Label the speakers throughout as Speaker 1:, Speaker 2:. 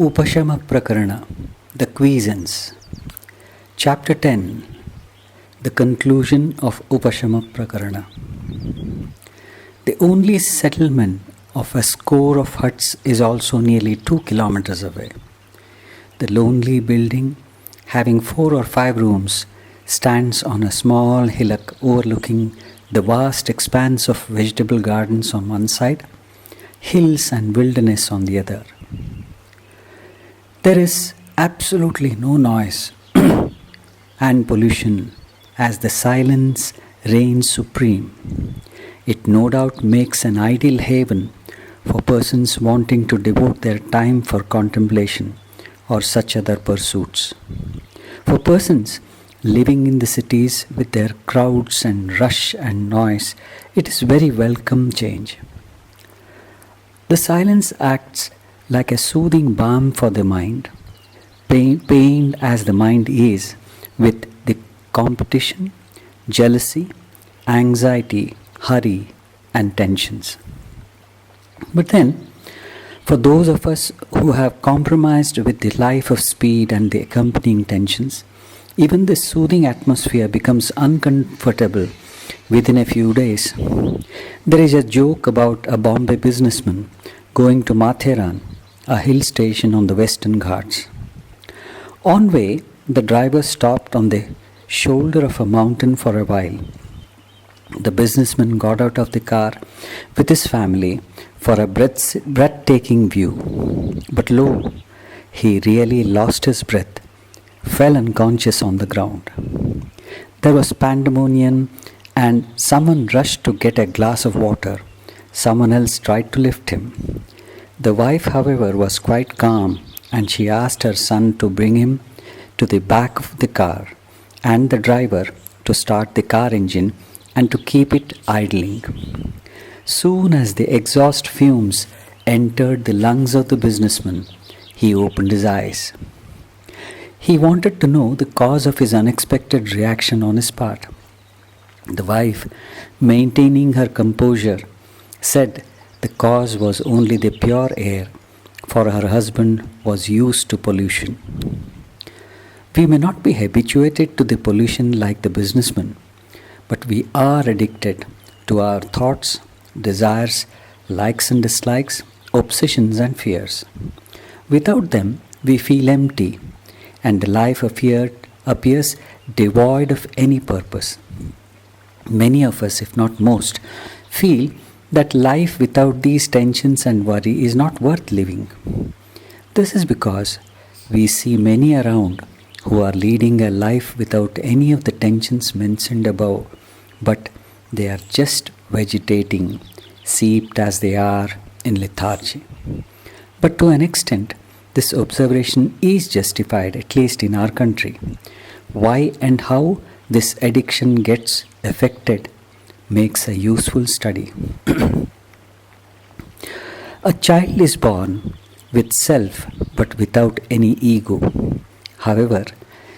Speaker 1: Upashama Prakarana, the Quiescence. Chapter 10, the conclusion of Upashama Prakarana. The only settlement of a score of huts is also nearly 2 kilometers away. The lonely building, having 4 or 5 rooms, stands on a small hillock overlooking the vast expanse of vegetable gardens on one side, hills and wilderness on the other. There is absolutely no noise and pollution as the silence reigns supreme. It no doubt makes an ideal haven for persons wanting to devote their time for contemplation or such other pursuits. For persons living in the cities with their crowds and rush and noise, it is very welcome change. The silence acts like a soothing balm for the mind, pained as the mind is with the competition, jealousy, anxiety, hurry, and tensions. But then, for those of us who have compromised with the life of speed and the accompanying tensions, even this soothing atmosphere becomes uncomfortable within a few days. There is a joke about a Bombay businessman going to Matheran, a hill station on the Western Ghats. On way, the driver stopped on the shoulder of a mountain for a while. The businessman got out of the car with his family for a breathtaking view. But lo, he really lost his breath, fell unconscious on the ground. There was pandemonium and someone rushed to get a glass of water. Someone else tried to lift him. The wife, however, was quite calm and she asked her son to bring him to the back of the car and the driver to start the car engine and to keep it idling. Soon as the exhaust fumes entered the lungs of the businessman, he opened his eyes. He wanted to know the cause of his unexpected reaction on his part. The wife, maintaining her composure, said the cause was only the pure air, for her husband was used to pollution. We may not be habituated to the pollution like the businessman, but we are addicted to our thoughts, desires, likes and dislikes, obsessions and fears. Without them, we feel empty, and life appears devoid of any purpose. Many of us, if not most, feel that life without these tensions and worry is not worth living. This is because we see many around who are leading a life without any of the tensions mentioned above, but they are just vegetating, seeped as they are in lethargy. But to an extent, this observation is justified, at least in our country. Why and how this addiction gets affected makes a useful study. A child is born with self but without any ego. However,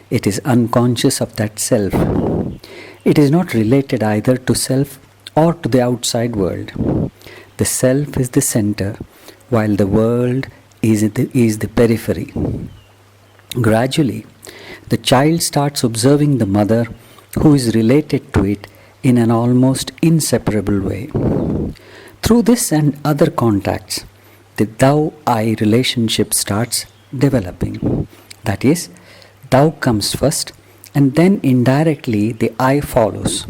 Speaker 1: it is unconscious of that self. It is not related either to self or to the outside world. The self is the center, while the world is the periphery. Gradually, the child starts observing the mother who is related to it in an almost inseparable way. Through this and other contacts, the thou-I relationship starts developing. That is, thou comes first and then indirectly the I follows,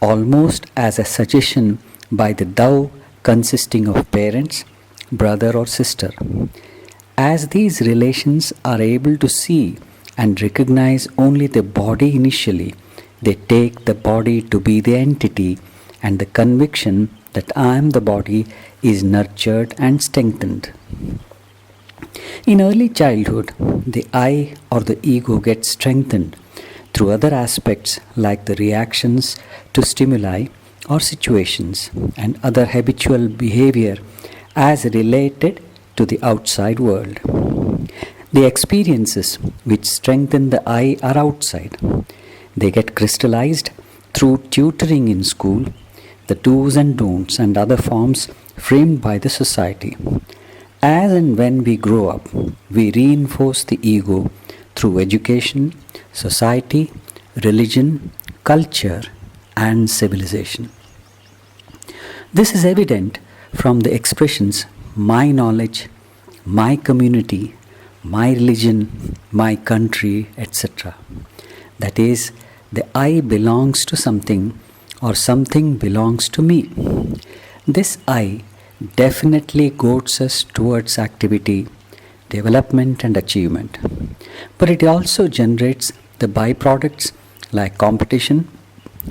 Speaker 1: almost as a suggestion by the thou consisting of parents, brother or sister. As these relations are able to see and recognize only the body initially, they take the body to be the entity, and the conviction that I am the body is nurtured and strengthened. In early childhood, the I or the ego gets strengthened through other aspects like the reactions to stimuli or situations and other habitual behavior as related to the outside world. The experiences which strengthen the I are outside. They get crystallized through tutoring in school, the do's and don'ts and other forms framed by the society. As and when we grow up, we reinforce the ego through education, society, religion, culture, and civilization. This is evident from the expressions my knowledge, my community, my religion, my country, etc. That is, the I belongs to something or something belongs to me. This I definitely goads us towards activity, development, and achievement. But it also generates the byproducts like competition,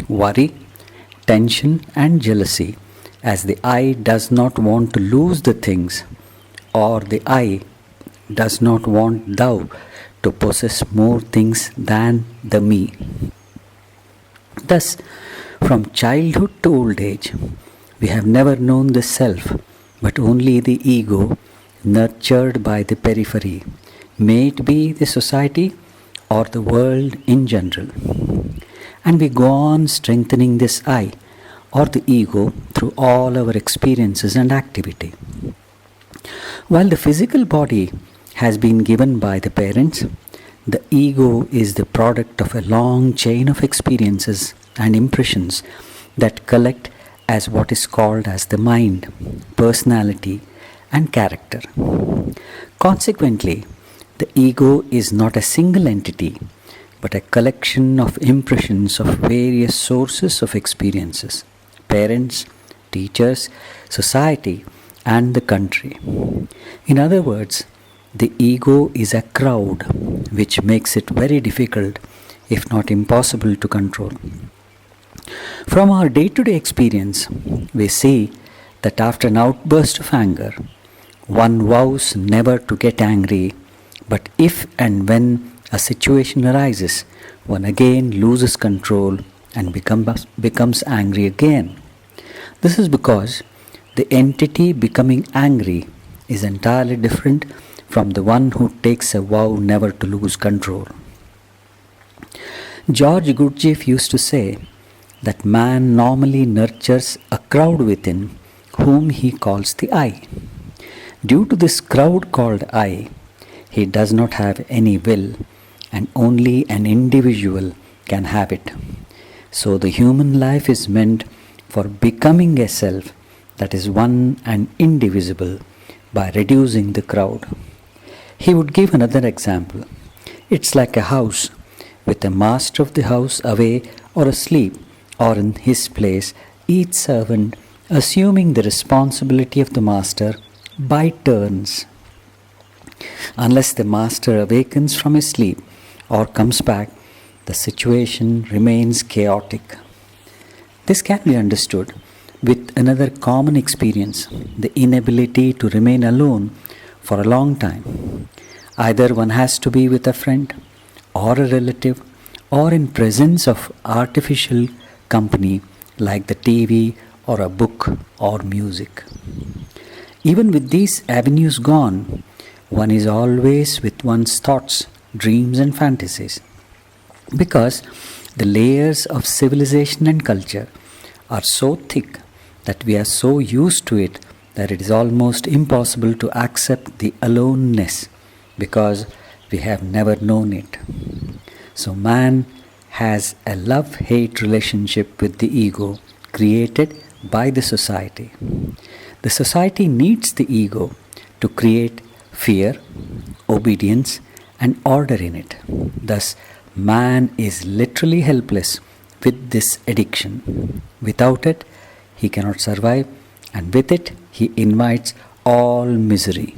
Speaker 1: worry, tension, and jealousy, as the I does not want to lose the things, or the I does not want thou to possess more things than the me. Thus, from childhood to old age, we have never known the self, but only the ego nurtured by the periphery, may it be the society or the world in general. And we go on strengthening this I or the ego through all our experiences and activity. While the physical body has been given by the parents, the ego is the product of a long chain of experiences and impressions that collect as what is called as the mind, personality, and character. Consequently, the ego is not a single entity, but a collection of impressions of various sources of experiences, parents, teachers, society, and the country. In other words, the ego is a crowd which makes it very difficult, if not impossible, to control. From our day to day experience, we see that after an outburst of anger, one vows never to get angry, but if and when a situation arises, one again loses control and becomes angry again. This is because the entity becoming angry is entirely different from the one who takes a vow never to lose control. George Gurdjieff used to say that man normally nurtures a crowd within whom he calls the I. Due to this crowd called I, he does not have any will, and only an individual can have it. So the human life is meant for becoming a self that is one and indivisible by reducing the crowd. He would give another example. It's like a house with the master of the house away or asleep or in his place, each servant assuming the responsibility of the master by turns. Unless the master awakens from his sleep or comes back, the situation remains chaotic. This can be understood with another common experience, the inability to remain alone for a long time. Either one has to be with a friend or a relative or in presence of artificial company like the TV or a book or music. Even with these avenues gone, one is always with one's thoughts, dreams, and fantasies. Because the layers of civilization and culture are so thick that we are so used to it that it is almost impossible to accept the aloneness because we have never known it. So man has a love-hate relationship with the ego created by the society. The society needs the ego to create fear, obedience, and order in it. Thus, man is literally helpless with this addiction. Without it, he cannot survive, and with it, he invites all misery.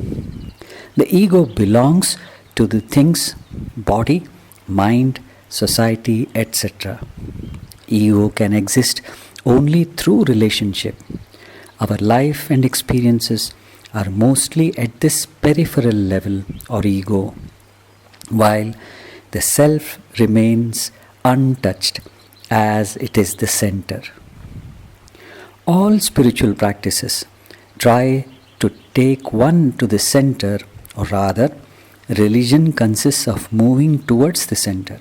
Speaker 1: The ego belongs to the things body, mind, society, etc. Ego can exist only through relationship. Our life and experiences are mostly at this peripheral level or ego, while the self remains untouched as it is the center. All spiritual practices try to take one to the center, or rather, religion consists of moving towards the center.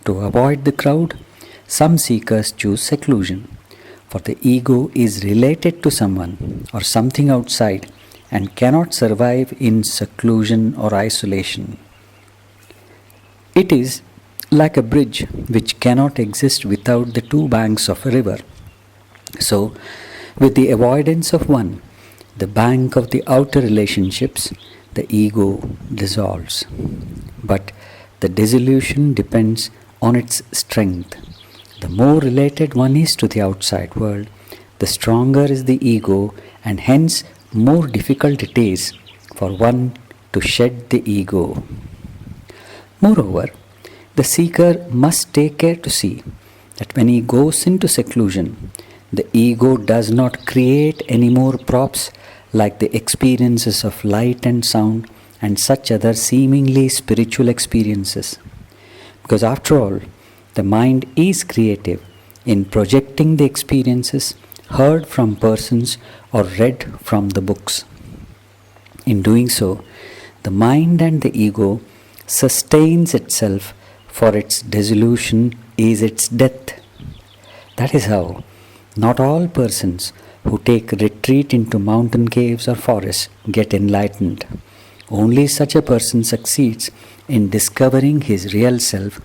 Speaker 1: To avoid the crowd, some seekers choose seclusion, for the ego is related to someone or something outside and cannot survive in seclusion or isolation. It is like a bridge which cannot exist without the two banks of a river. So, with the avoidance of one, the bank of the outer relationships, the ego dissolves. But the dissolution depends on its strength. The more related one is to the outside world, the stronger is the ego, and hence more difficult it is for one to shed the ego. Moreover, the seeker must take care to see that when he goes into seclusion, the ego does not create any more props like the experiences of light and sound and such other seemingly spiritual experiences. Because after all, the mind is creative in projecting the experiences heard from persons or read from the books. In doing so, the mind and the ego sustains itself, for its dissolution is its death. That is how not all persons who take retreat into mountain caves or forests get enlightened. Only such a person succeeds in discovering his real self,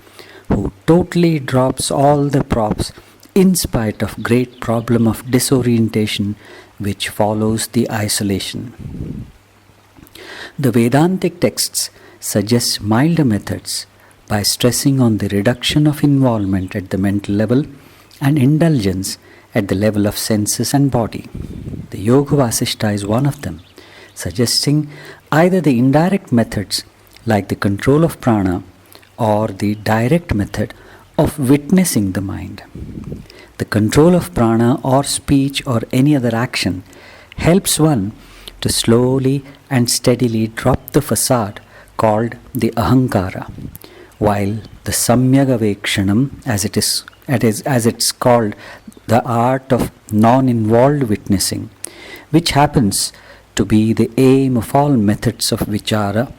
Speaker 1: who totally drops all the props in spite of great problem of disorientation which follows the isolation. The Vedantic texts suggest milder methods by stressing on the reduction of involvement at the mental level and indulgence at the level of senses and body. The Yoga Vasishta is one of them, suggesting either the indirect methods like the control of prana or the direct method of witnessing the mind. The control of prana or speech or any other action helps one to slowly and steadily drop the facade called the ahankara, while the samyagavekshanam, as it's called, the art of non-involved witnessing, which happens to be the aim of all methods of vichara,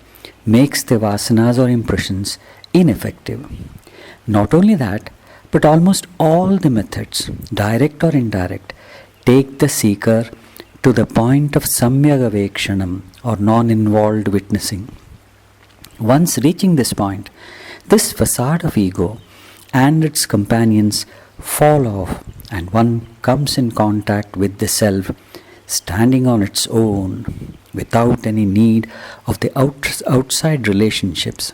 Speaker 1: makes the vasanas or impressions ineffective. Not only that, but almost all the methods, direct or indirect, take the seeker to the point of samyagavekshanam or non-involved witnessing. Once reaching this point, this facade of ego and its companions fall off, and one comes in contact with the self, standing on its own, without any need of the outside relationships.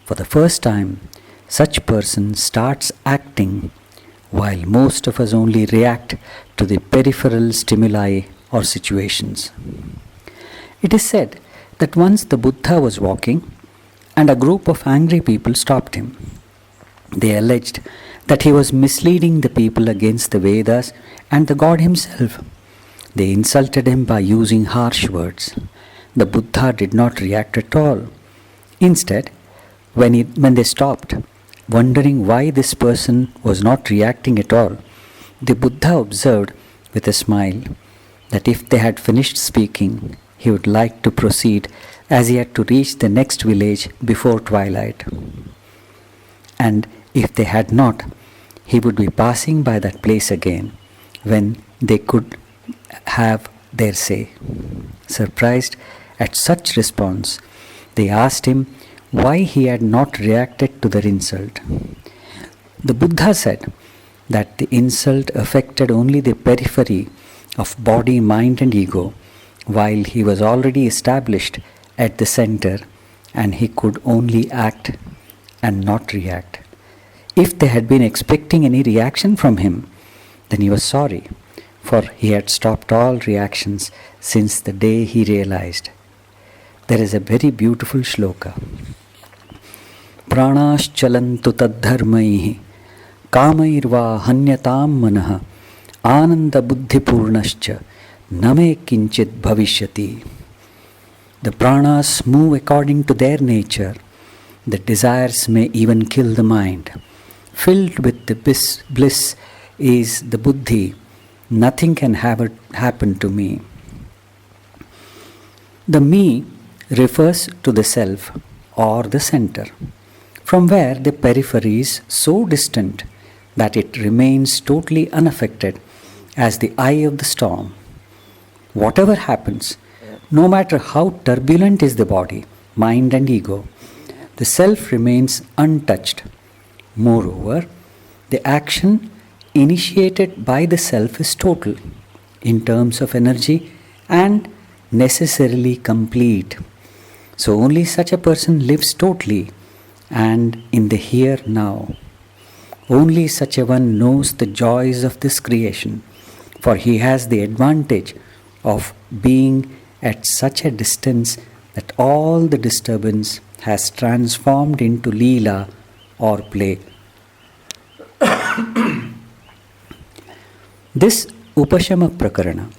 Speaker 1: For the first time, such person starts acting, while most of us only react to the peripheral stimuli or situations. It is said that once the Buddha was walking, and a group of angry people stopped him. They alleged that he was misleading the people against the Vedas and the God himself. They insulted him by using harsh words. The Buddha did not react at all. Instead, when they stopped, wondering why this person was not reacting at all, the Buddha observed with a smile that if they had finished speaking, he would like to proceed, as he had to reach the next village before twilight. And if they had not, he would be passing by that place again when they could have their say. Surprised at such response, they asked him why he had not reacted to their insult. The Buddha said that the insult affected only the periphery of body, mind and ego, while he was already established at the center and he could only act and not react. If they had been expecting any reaction from him, then he was sorry, for he had stopped all reactions since the day he realized. There is a very beautiful shloka. Pranaschalantu taddharmaihi kamairva hanyatam manah ananda buddhipurnascha name kinchit bhavishyati. The pranas move according to their nature. The desires may even kill the mind. Filled with the bliss is the buddhi. Nothing can happen to me. The me refers to the self or the center, from where the periphery is so distant that it remains totally unaffected as the eye of the storm. Whatever happens, No matter how turbulent is the body, mind, and ego, the self remains untouched. Moreover, the action initiated by the self is total in terms of energy and necessarily complete. So, only such a person lives totally and in the here now. Only such a one knows the joys of this creation, for he has the advantage of being at such a distance that all the disturbance has transformed into Leela or play. This Upashama Prakarana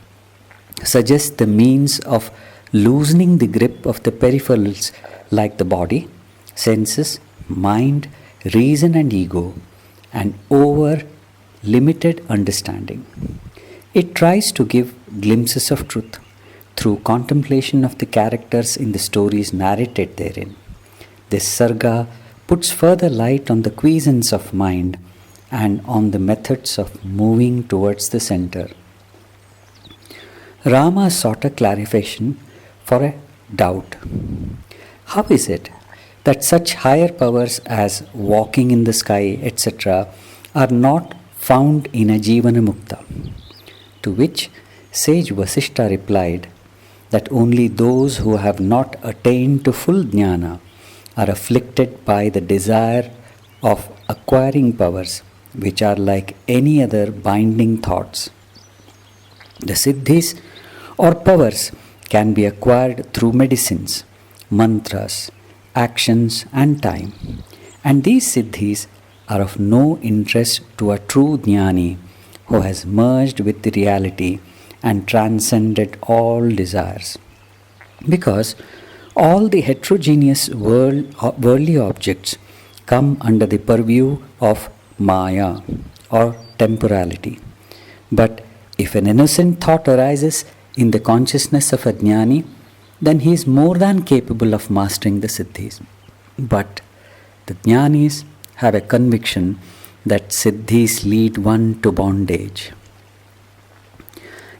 Speaker 1: suggests the means of loosening the grip of the peripherals like the body, senses, mind, reason, and ego, and over limited understanding. It tries to give glimpses of truth through contemplation of the characters in the stories narrated therein. This sarga puts further light on the quiescence of mind and on the methods of moving towards the center. Rama sought a clarification for a doubt. How is it that such higher powers as walking in the sky, etc., are not found in a Jivana Mukta? To which sage Vasishtha replied that only those who have not attained to full jnana are afflicted by the desire of acquiring powers, which are like any other binding thoughts. The siddhis or powers can be acquired through medicines, mantras, actions, and time. And these siddhis are of no interest to a true jnani who has merged with the reality and transcended all desires. Because all the heterogeneous worldly objects come under the purview of Maya or temporality. But if an innocent thought arises in the consciousness of a jnani, then he is more than capable of mastering the siddhis. But the jnanis have a conviction that siddhis lead one to bondage.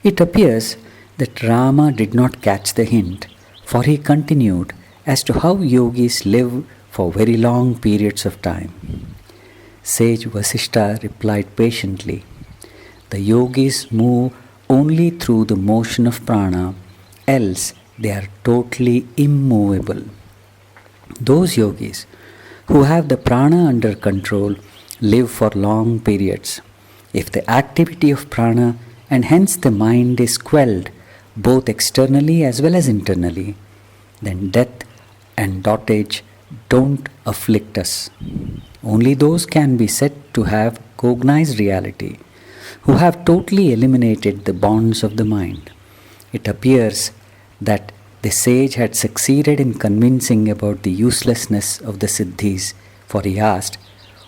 Speaker 1: It appears that Rama did not catch the hint, for he continued as to how yogis live for very long periods of time. Sage Vasishtha replied patiently, the yogis move only through the motion of prana, else they are totally immovable. Those yogis who have the prana under control live for long periods. If the activity of prana and hence the mind is quelled both externally as well as internally, then death and dotage don't afflict us. Only those can be said to have cognized reality who have totally eliminated the bonds of the mind. It appears that the sage had succeeded in convincing about the uselessness of the siddhis, for he asked,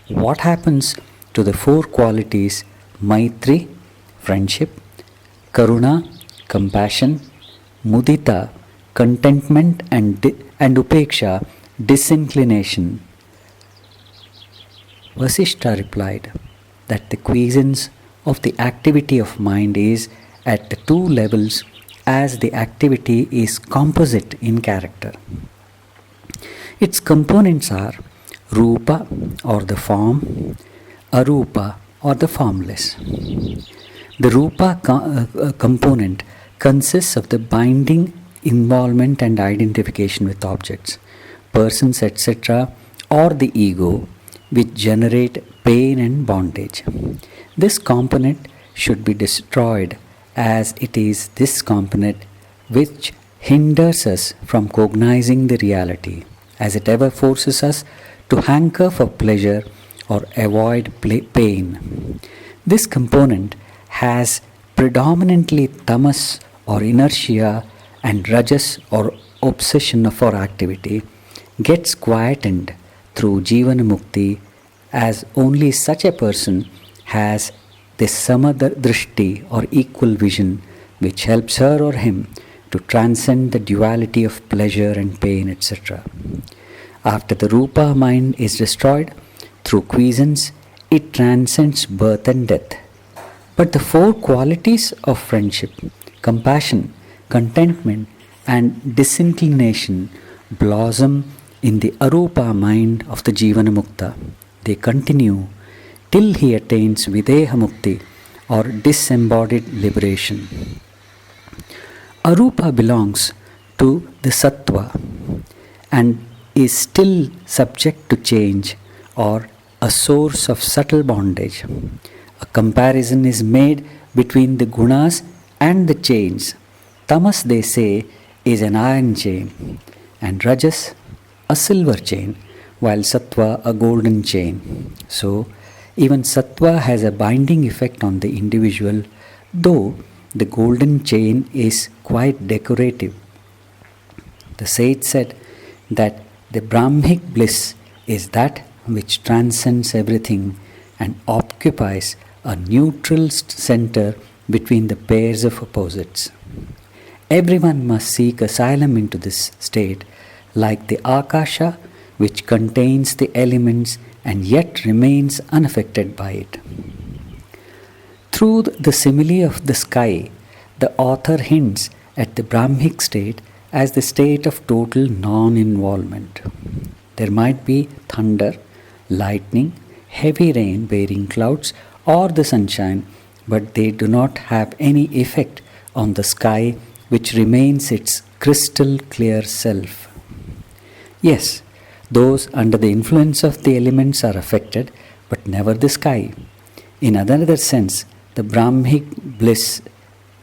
Speaker 1: what happens to the four qualities Maitri, friendship, Karuna, compassion, Mudita, contentment, and Upeksha, disinclination? Vasishtha replied that the quiescence of the activity of mind is at the two levels as the activity is composite in character. Its components are Rupa or the form, Arupa or the formless. The Rupa component consists of the binding involvement and identification with objects, persons, etc., or the ego, which generate pain and bondage. This component should be destroyed, as it is this component which hinders us from cognizing the reality, as it ever forces us to hanker for pleasure or avoid pain. This component has predominantly tamas or inertia, and rajas or obsession for activity gets quietened through Jivana Mukti, as only such a person has the samadrishti or equal vision which helps her or him to transcend the duality of pleasure and pain, etc. After the Rupa mind is destroyed, through quiescence, it transcends birth and death. But the four qualities of friendship, compassion, contentment, and disinclination blossom in the arupa mind of the Jivana Mukta. They continue till he attains Videha Mukti or disembodied liberation. Arupa belongs to the Sattva and is still subject to change or a source of subtle bondage. A comparison is made between the gunas and the chains. Tamas, they say, is an iron chain, and Rajas a silver chain, while Sattva a golden chain. So, even Sattva has a binding effect on the individual, though the golden chain is quite decorative. The sage said that the Brahmic bliss is that which transcends everything and occupies a neutral center between the pairs of opposites. Everyone must seek asylum into this state, like the Akasha, which contains the elements and yet remains unaffected by it. Through the simile of the sky, the author hints at the Brahmic state as the state of total non-involvement. There might be thunder, lightning, heavy rain bearing clouds, or the sunshine, but they do not have any effect on the sky, which remains its crystal clear self. Yes, those under the influence of the elements are affected, but never the sky. In another sense, the Brahmic bliss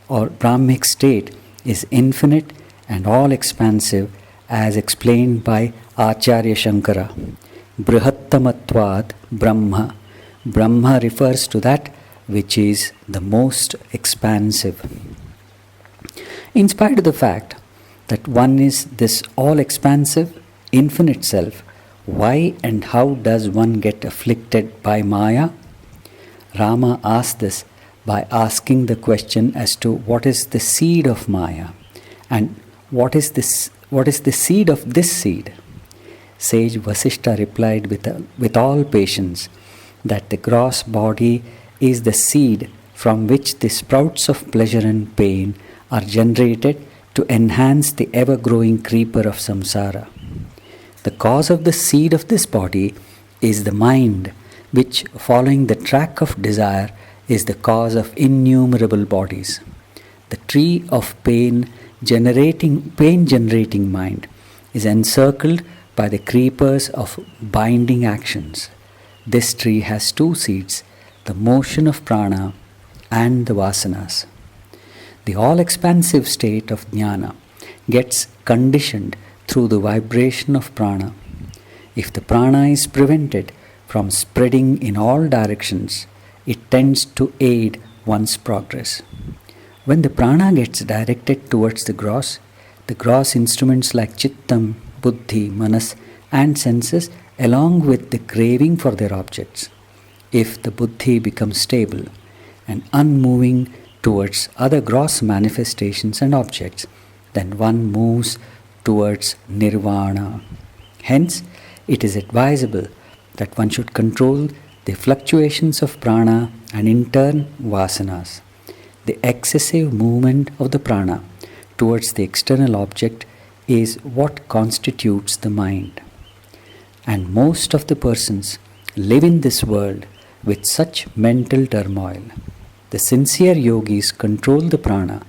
Speaker 1: or Brahmic state is infinite and all expansive, as explained by Acharya Shankara. Brihattamatvad Brahma. Brahma refers to that which is the most expansive. In spite of the fact that one is this all expansive, infinite self, why and how does one get afflicted by Maya? Rama asked this by asking the question as to what is the seed of Maya and what is the seed of this seed. Sage Vasishta replied with all patience that the gross body is the seed from which the sprouts of pleasure and pain are generated to enhance the ever-growing creeper of samsara. The cause of the seed of this body is the mind, which, following the track of desire, is the cause of innumerable bodies. The tree of pain-generating mind is encircled by the creepers of binding actions. This tree has two seeds, the motion of prana and the vasanas. The all-expansive state of jnana gets conditioned through the vibration of prana. If the prana is prevented from spreading in all directions, it tends to aid one's progress. When the prana gets directed towards the gross instruments like chittam, buddhi, manas and senses, along with the craving for their objects, if the buddhi becomes stable and unmoving towards other gross manifestations and objects, then one moves towards nirvana. Hence, it is advisable that one should control the fluctuations of prana and in turn vasanas. The excessive movement of the prana towards the external object is what constitutes the mind. And most of the persons live in this world with such mental turmoil. The sincere yogis control the prana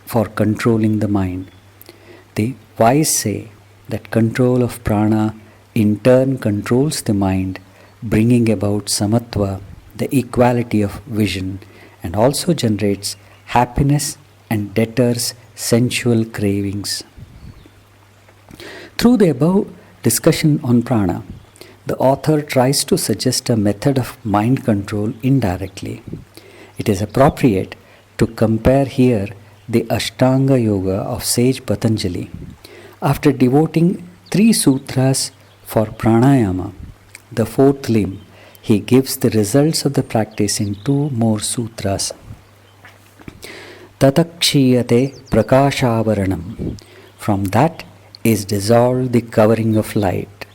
Speaker 1: for controlling the mind. The wise say that control of prana in turn controls the mind, bringing about samatva, the equality of vision, and also generates happiness and deters sensual cravings. Through the above discussion on prana, the author tries to suggest a method of mind control indirectly. It is appropriate to compare here the Ashtanga Yoga of sage Patanjali. After devoting 3 sutras for pranayama, the 4th limb, he gives the results of the practice in 2 more sutras. Tatakshiyate prakashavaranam. From that is dissolved the covering of light.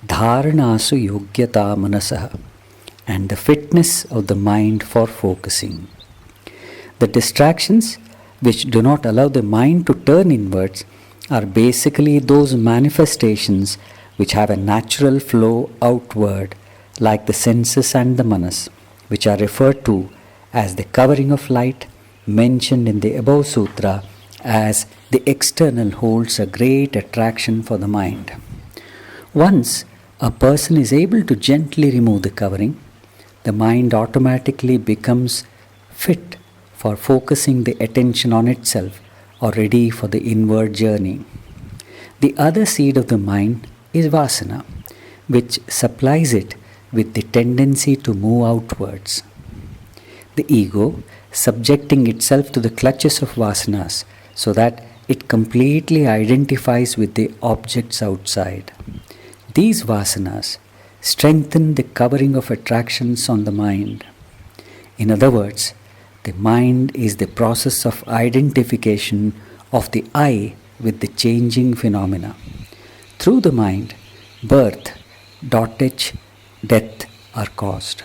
Speaker 1: Dharanasu yogyata manasaha, and the fitness of the mind for focusing. The distractions which do not allow the mind to turn inwards, are basically those manifestations which have a natural flow outward, like the senses and the manas, which are referred to as the covering of light, mentioned in the above sutra as the external holds a great attraction for the mind. Once a person is able to gently remove the covering, the mind automatically becomes fit for focusing the attention on itself or ready for the inward journey. The other seed of the mind is vasana, which supplies it with the tendency to move outwards. The ego subjecting itself to the clutches of vasanas so that it completely identifies with the objects outside. These vasanas strengthen the covering of attractions on the mind. In other words, the mind is the process of identification of the I with the changing phenomena. Through the mind, birth, dotage, death are caused.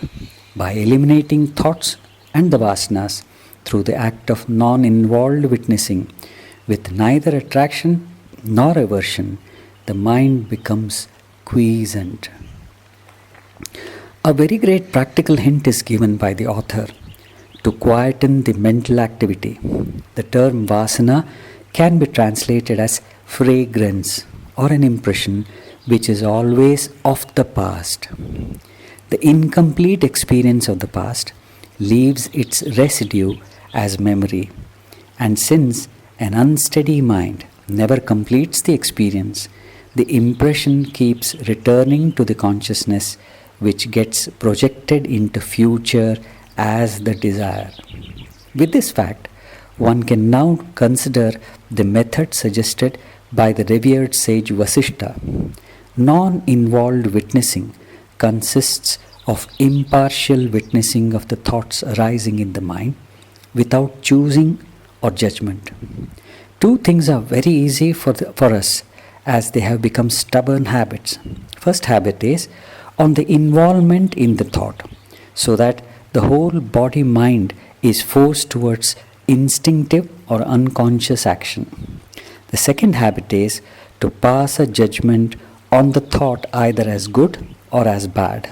Speaker 1: By eliminating thoughts and the vasanas through the act of non-involved witnessing, with neither attraction nor aversion, the mind becomes quiescent. A very great practical hint is given by the author to quieten the mental activity. The term vasana can be translated as fragrance or an impression which is always of the past. The incomplete experience of the past leaves its residue as memory, and since an unsteady mind never completes the experience, the impression keeps returning to the consciousness, which gets projected into future as the desire. With this fact, one can now consider the method suggested by the revered sage Vasishtha. Non-involved witnessing consists of impartial witnessing of the thoughts arising in the mind without choosing or judgment. Two things are very easy for us as they have become stubborn habits. First habit is on the involvement in the thought, so that the whole body mind is forced towards instinctive or unconscious action. The second habit is to pass a judgment on the thought either as good or as bad.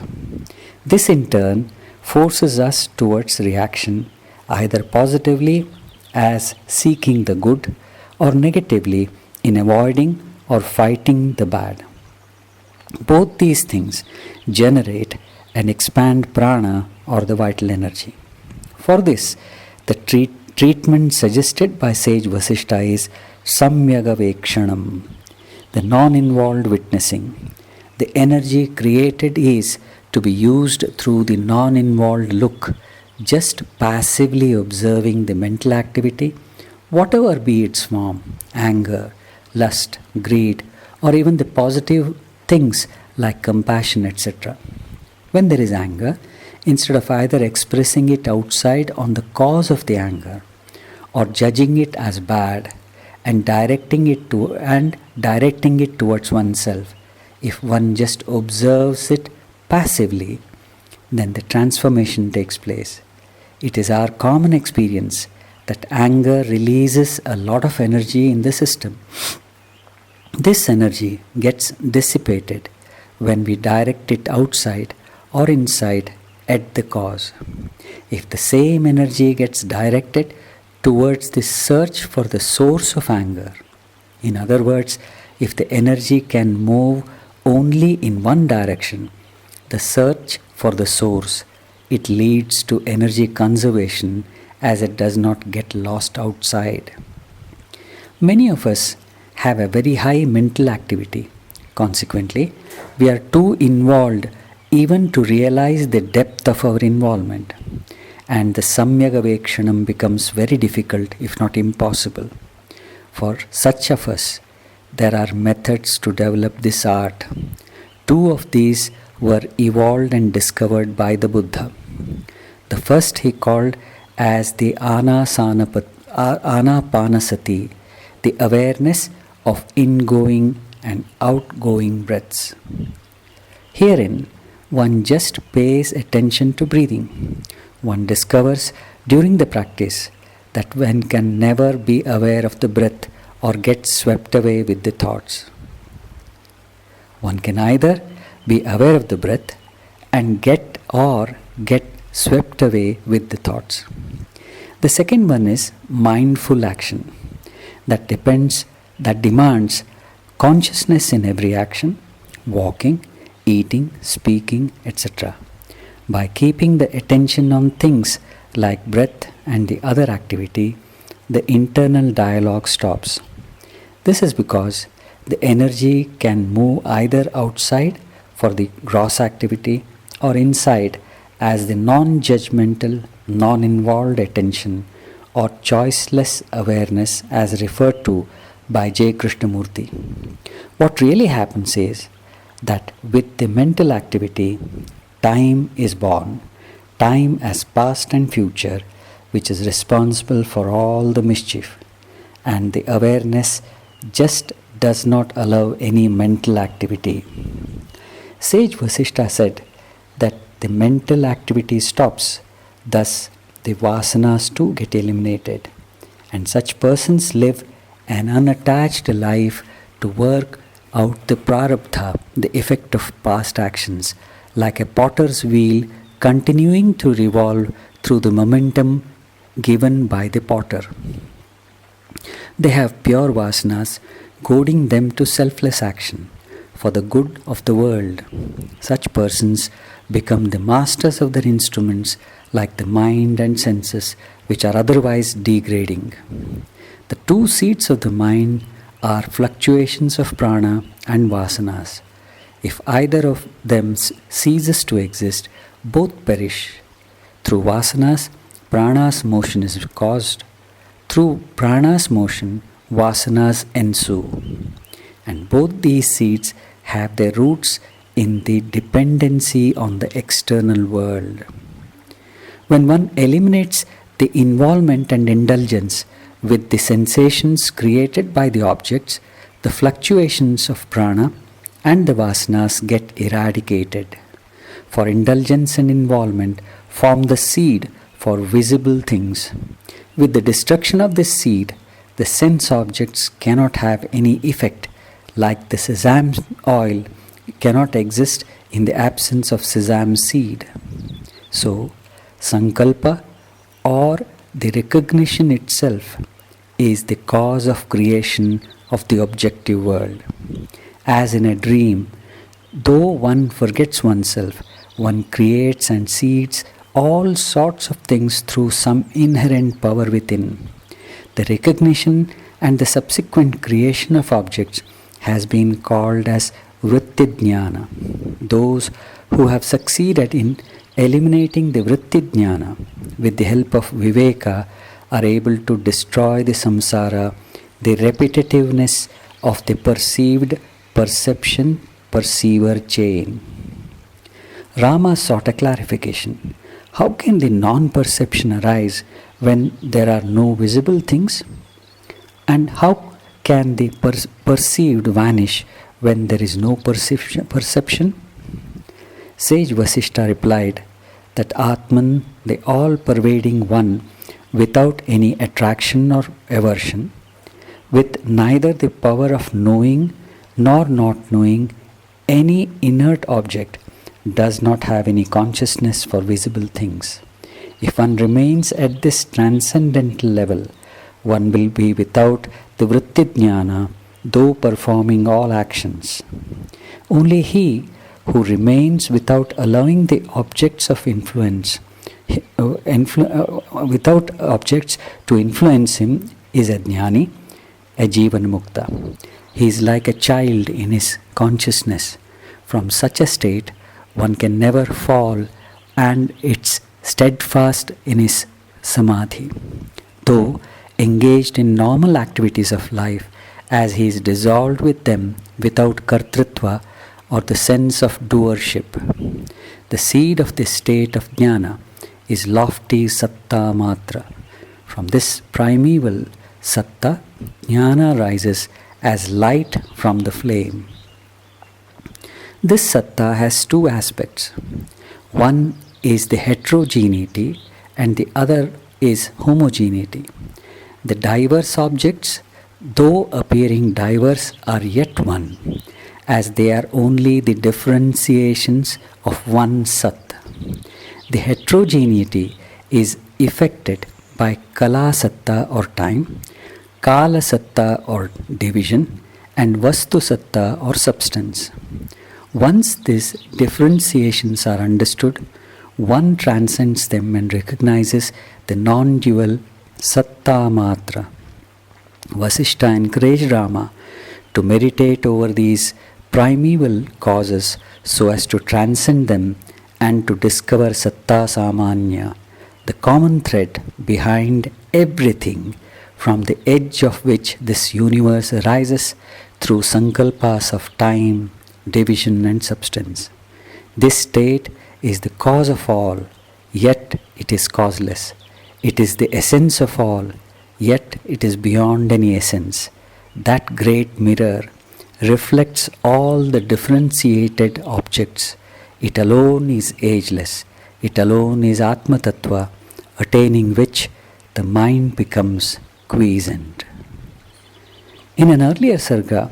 Speaker 1: This in turn forces us towards reaction, either positively as seeking the good or negatively in avoiding or fighting the bad. Both these things generate and expand prana or the vital energy. For this, the treatment suggested by sage Vasishtha is samyagavekshanam, the non-involved witnessing. The energy created is to be used through the non-involved look, just passively observing the mental activity, whatever be its form, anger, lust, greed, or even the positive things like compassion, etc. When there is anger, instead of either expressing it outside on the cause of the anger or judging it as bad and directing it towards oneself, if one just observes it passively, then the transformation takes place. It is our common experience that anger releases a lot of energy in the system. This energy gets dissipated when we direct it outside or inside at the cause. If the same energy gets directed towards the search for the source of anger, in other words, if the energy can move only in one direction, the search for the source, it leads to energy conservation as it does not get lost outside. Many of us have a very high mental activity. Consequently, we are too involved even to realize the depth of our involvement, and the samyagavekshanam becomes very difficult, if not impossible. For such of us, there are methods to develop this art. Two of these were evolved and discovered by the Buddha. The first he called as the anapanasati, the awareness of ingoing and outgoing breaths. Herein, one just pays attention to breathing. One discovers during the practice that one can never be aware of the breath or get swept away with the thoughts. One can either be aware of the breath and get swept away with the thoughts. The second one is mindful action that demands consciousness in every action, walking, eating, speaking, etc. By keeping the attention on things like breath and the other activity, the internal dialogue stops. This is because the energy can move either outside for the gross activity or inside as the non-judgmental, non-involved attention or choiceless awareness as referred to by J. Krishnamurti. What really happens is that with the mental activity, time is born, time as past and future, which is responsible for all the mischief, and the awareness just does not allow any mental activity. Sage Vasishta said that the mental activity stops, thus the vasanas too get eliminated, and such persons live an unattached life to work out the prarabdha, the effect of past actions, like a potter's wheel continuing to revolve through the momentum given by the potter. They have pure vasanas goading them to selfless action for the good of the world. Such persons become the masters of their instruments, like the mind and senses, which are otherwise degrading. The two seats of the mind are fluctuations of prana and vasanas. If either of them ceases to exist, both perish. Through vasanas, prana's motion is caused. Through prana's motion, vasanas ensue. And both these seeds have their roots in the dependency on the external world. When one eliminates the involvement and indulgence with the sensations created by the objects, the fluctuations of prana and the vasanas get eradicated. For indulgence and involvement form the seed for visible things. With the destruction of this seed, the sense objects cannot have any effect, like the sesame oil cannot exist in the absence of sesame seed. So, sankalpa or the recognition itself is the cause of creation of the objective world. As in a dream, though one forgets oneself, one creates and seeds all sorts of things through some inherent power within. The recognition and the subsequent creation of objects has been called as vritti jnana. Those who have succeeded in eliminating the vritti jnana with the help of viveka are able to destroy the samsara, the repetitiveness of the perceived perception perceiver chain. Rama sought a clarification. How can the non-perception arise when there are no visible things? And how can the perceived vanish when there is no perception? Sage Vasishta replied that Atman, the all-pervading one, without any attraction or aversion, with neither the power of knowing nor not knowing any inert object, does not have any consciousness for visible things. If one remains at this transcendental level, one will be without the vritti jnana, though performing all actions. Only he who remains without allowing the objects of influence, without objects to influence him, is a jnani, a jivan mukta. He is like a child in his consciousness. From such a state, one can never fall, and it's steadfast in his samadhi. Though engaged in normal activities of life, as he is dissolved with them without kartritva or the sense of doership. The seed of this state of jnana is lofty satta matra. From this primeval satta, jnana rises as light from the flame. This satta has two aspects. One is the heterogeneity and the other is homogeneity. The diverse objects, though appearing diverse, are yet one, as they are only the differentiations of one Sat. The heterogeneity is effected by Kala Satta or time, Kala Satta or division, and Vastu Satta or substance. Once these differentiations are understood, one transcends them and recognizes the non-dual Satta Matra. Vasishta encouraged Rama to meditate over these primeval causes so as to transcend them and to discover Satta Samanya, the common thread behind everything, from the edge of which this universe arises through sankalpas of time, division and substance. This state is the cause of all, yet it is causeless. It is the essence of all, yet it is beyond any essence. That great mirror reflects all the differentiated objects. It alone is ageless. It alone is Atma Tattva, attaining which the mind becomes quiescent. In an earlier sarga,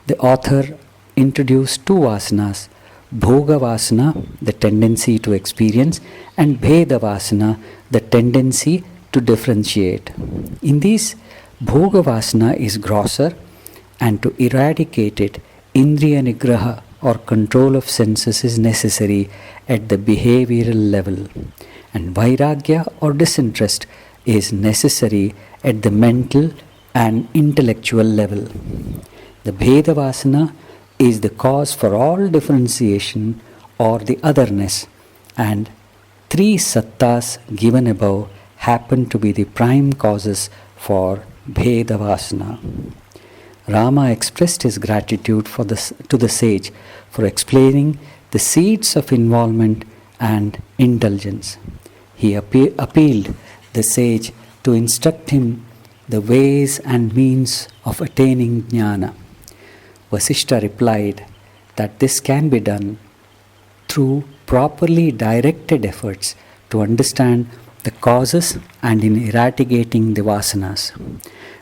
Speaker 1: the author introduced two vasanas, Bhoga Vasana, the tendency to experience, and Bheda Vasana, the tendency to differentiate. In these, Bhoga Vasana is grosser, and to eradicate it, Indriya Nigraha or control of senses is necessary at the behavioral level, and Vairagya or disinterest is necessary at the mental and intellectual level. The Bheda Vasana is the cause for all differentiation or the otherness, and three sattas given above happen to be the prime causes for Bheda Vasana. Rama expressed his gratitude to the sage for explaining the seeds of involvement and indulgence. He appealed the sage to instruct him the ways and means of attaining jnana. Vasishta replied that this can be done through properly directed efforts to understand the causes and in eradicating the vasanas.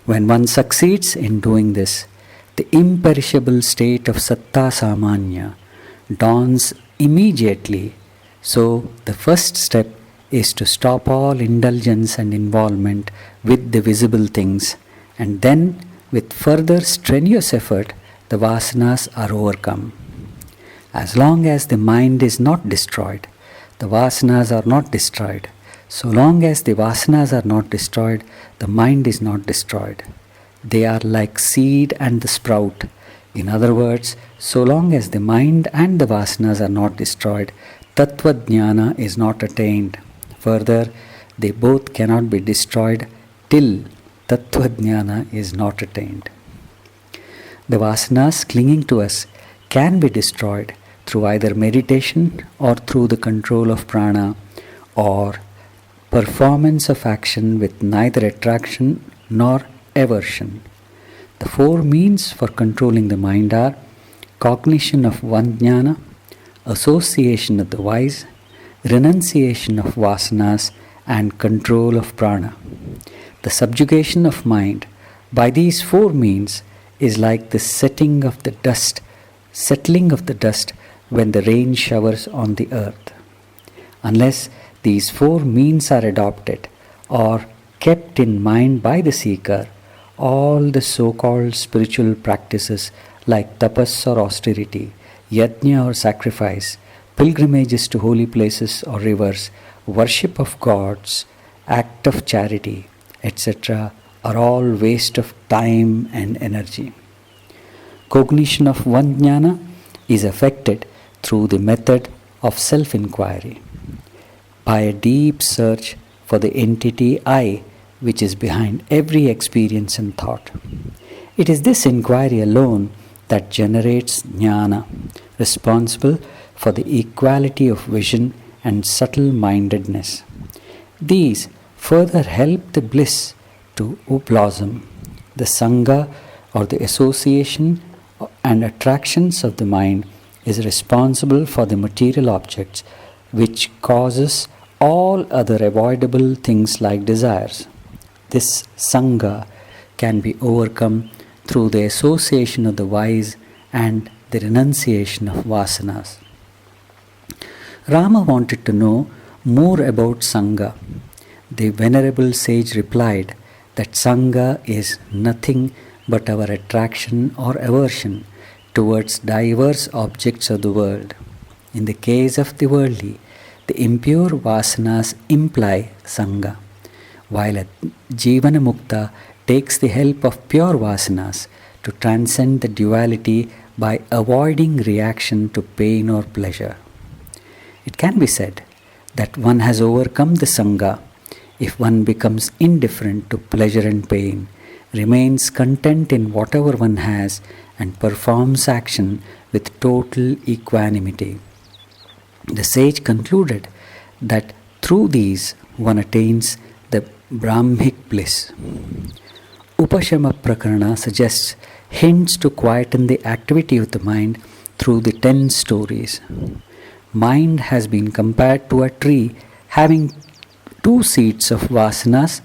Speaker 1: When one succeeds in doing this, the imperishable state of Satta Samanya dawns immediately. So the first step is to stop all indulgence and involvement with the visible things, and then with further strenuous effort the vasanas are overcome. As long as the mind is not destroyed, the vasanas are not destroyed. So long as the vasanas are not destroyed, the mind is not destroyed. They are like seed and the sprout. In other words, so long as the mind and the vasanas are not destroyed, Tattva Jnana is not attained. Further, they both cannot be destroyed till Tattva Jnana is not attained. The vasanas clinging to us can be destroyed through either meditation or through the control of prana, or performance of action with neither attraction nor aversion. The four means for controlling the mind are cognition of one jnana, association of the wise, renunciation of vasanas, and control of prana. The subjugation of mind by these four means is like the settling of the dust when the rain showers on the earth. Unless these four means are adopted or kept in mind by the seeker, all the so-called spiritual practices like tapas or austerity, yajna or sacrifice, pilgrimages to holy places or rivers, worship of gods, act of charity, etc. are all waste of time and energy. Cognition of one jnana is effected through the method of self-inquiry, by a deep search for the entity I, which is behind every experience and thought. It is this inquiry alone that generates jnana, responsible for the equality of vision and subtle mindedness. These further help the bliss to blossom. The sangha or the association and attractions of the mind is responsible for the material objects, which causes all other avoidable things like desires. This Sangha can be overcome through the association of the wise and the renunciation of vasanas. Rama wanted to know more about Sangha. The venerable sage replied that Sangha is nothing but our attraction or aversion towards diverse objects of the world. In the case of the worldly, the impure vasanas imply Sangha, while a Jivana Mukta takes the help of pure vasanas to transcend the duality by avoiding reaction to pain or pleasure. It can be said that one has overcome the Sangha if one becomes indifferent to pleasure and pain, remains content in whatever one has, and performs action with total equanimity. The sage concluded that through these one attains the Brahmic bliss. Upashama Prakarana suggests hints to quieten the activity of the mind through the 10 stories. Mind has been compared to a tree having 2 seeds of vasanas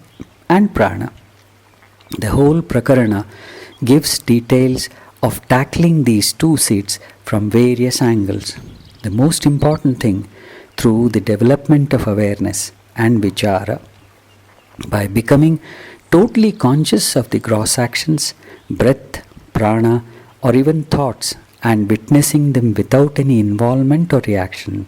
Speaker 1: and prana. The whole Prakarana gives details of tackling these 2 seeds from various angles. The most important thing through the development of awareness and vichara. By becoming totally conscious of the gross actions, breath, prana, or even thoughts, and witnessing them without any involvement or reaction,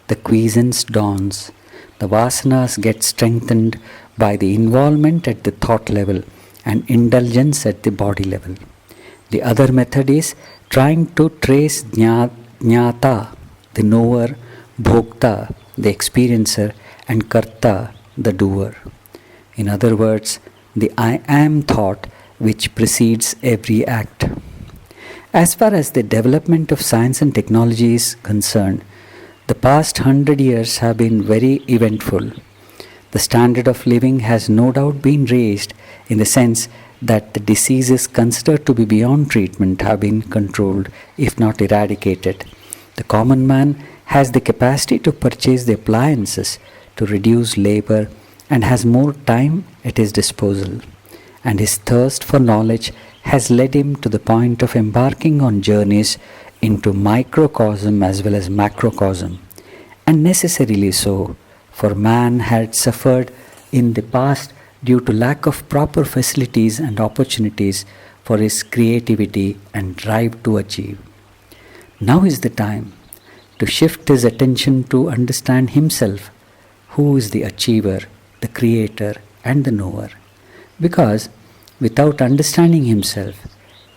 Speaker 1: the quiescence dawns. The vasanas get strengthened by the involvement at the thought level and indulgence at the body level. The other method is trying to trace jnata, the knower, bhokta, the experiencer, and karta, the doer. In other words, the I am thought which precedes every act. As far as the development of science and technology is concerned, the past 100 years have been very eventful. The standard of living has no doubt been raised in the sense that the diseases considered to be beyond treatment have been controlled, if not eradicated. The common man has the capacity to purchase the appliances to reduce labor and has more time at his disposal, and his thirst for knowledge has led him to the point of embarking on journeys into microcosm as well as macrocosm, and necessarily so, for man had suffered in the past due to lack of proper facilities and opportunities for his creativity and drive to achieve. Now is the time to shift his attention to understand himself, who is the achiever, the creator, and the knower. Because without understanding himself,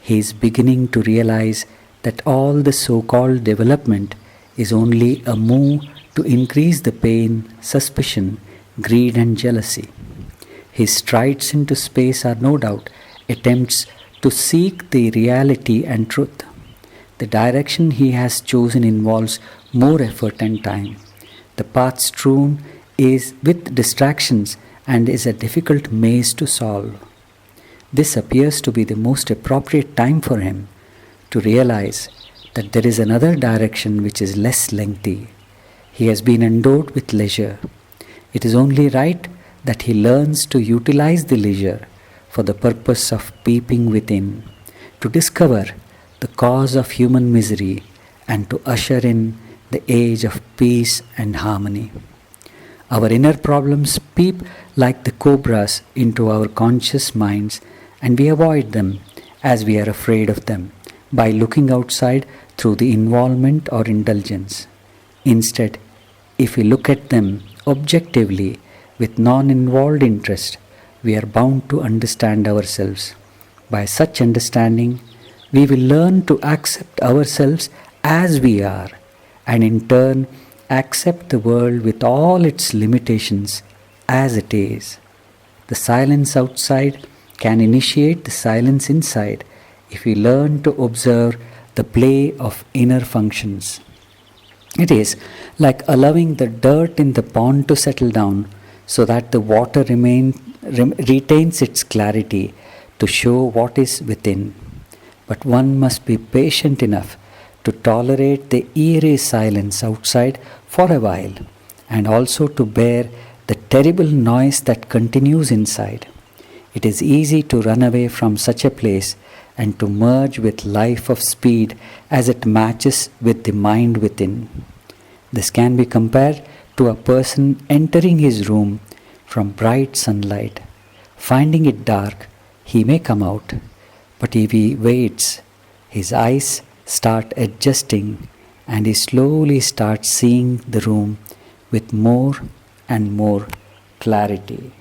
Speaker 1: he is beginning to realize that all the so-called development is only a move to increase the pain, suspicion, greed, and jealousy. His strides into space are no doubt attempts to seek the reality and truth. The direction he has chosen involves more effort and time. The path strewn is with distractions and is a difficult maze to solve. This appears to be the most appropriate time for him to realize that there is another direction which is less lengthy. He has been endowed with leisure. It is only right that he learns to utilize the leisure for the purpose of peeping within, to discover the cause of human misery, and to usher in the age of peace and harmony. Our inner problems peep like the cobras into our conscious minds, and we avoid them as we are afraid of them by looking outside through the involvement or indulgence. Instead, if we look at them objectively with non-involved interest, we are bound to understand ourselves. By such understanding, we will learn to accept ourselves as we are, and in turn accept the world with all its limitations as it is. The silence outside can initiate the silence inside if we learn to observe the play of inner functions. It is like allowing the dirt in the pond to settle down so that the water retains its clarity to show what is within. But one must be patient enough to tolerate the eerie silence outside for a while and also to bear the terrible noise that continues inside. It is easy to run away from such a place and to merge with life of speed as it matches with the mind within. This can be compared to a person entering his room from bright sunlight. Finding it dark, he may come out, but if he waits, his eyes start adjusting and he slowly starts seeing the room with more and more clarity.